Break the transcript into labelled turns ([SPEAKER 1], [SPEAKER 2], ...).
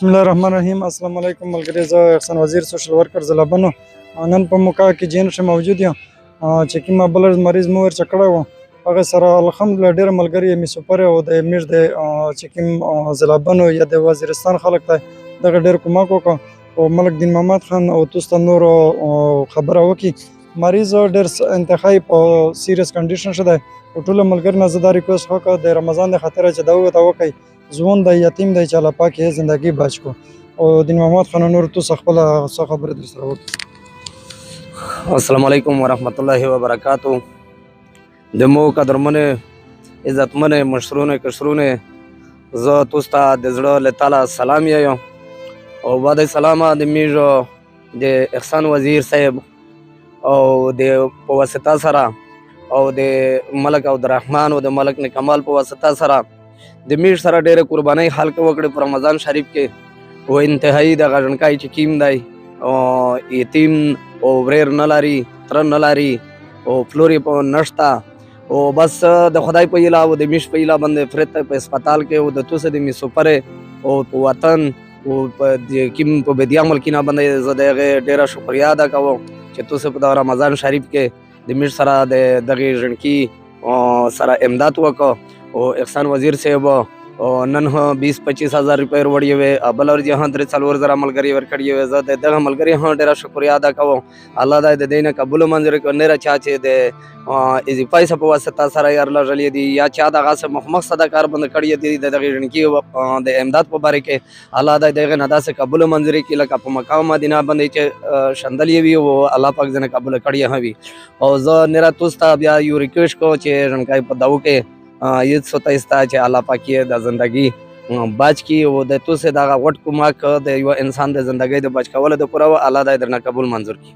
[SPEAKER 1] بسم الله الرحمن الرحیم. السلام علیکم ملګري، زه احسان وزیر سوشل ورکر زلابنو نن په موقع کې جین شه موجود یم چې کوم بل مریض مو ورچ کړه و هغه سره الحمدلله ډیر ملګري می سپر او د میش د چې کوم زلابنو یا د وزیرستان خلک ته دغه ډیر کومک وکړ او ملک دین محمد خان او توست نور خبره وکي مریض ډیر انتهایی په سیریس کنډیشن شته او ټول ملګر نه زه دا ریکوست وکړ د رمضان د خاطر چې دا وکړي ځوان د یتیم د چاله پاکه زندگی بچ کو او دین محمد خان نور تو خپل خبره در سره وکړه.
[SPEAKER 2] السلام علیکم ورحمت الله وبرکاتہ. د مو قدرمنه عزتمنه مشرونه کشرونه زه توستا د زړه له تعالی سلام یم او بعد سلام د میجو د احسان وزیر صاحب او د په واسطه سره او د ملک عبدالرحمن او د ملک کمال په واسطه سره د میش سره ډېره قربانۍ خلک وکړي په رمضان شریف کې او انتهایی د غژنکای چې کیم دی او یتیم او وریر نه لري تره نه لري او فلوري په نشته او بس د خدای په ایله او د میش په ایله باندې فرته په هسپتال کې او د توسه د میسوپره او په وطن او په کیم په بدیا ملکینه باندې زه دغه ډېره شکریا ادا کوم چې توسه په رمضان شریف کې د میش سره د دغه ژوندکی سره امداد وکړو او احسان وزیر صاحب او نن 20-25 هزار روپۍ وړي وي بل ور جهان 3 زره ملګری ور کړی وي زه دغه ملګری هم ډیره شکریا ادا کوم الله دې دینه قبول منظور کړي نه را چا چې د ایزی پیسې په واسطه سره یار لږلې دي یا چا دغه سه مخمخ صدا کار بند کړی دي دغه ژوندکی د امداد په باره کې الله دې دغه نه داسې قبول منظور کړي لکه په مکه مدینه باندې چې شندلې وي او الله پاک دې قبول کړي هوي او زه نه توستا بیا یو ریکوست کو چې ژوندکی په داو کې یہ سوتا استا چې الله پاکي د زندگی بچ کی او د تو سے دا غټ کومک د یو انسان د زندگی د بچ کول د پوره الله دې درنه قبول منظور کی.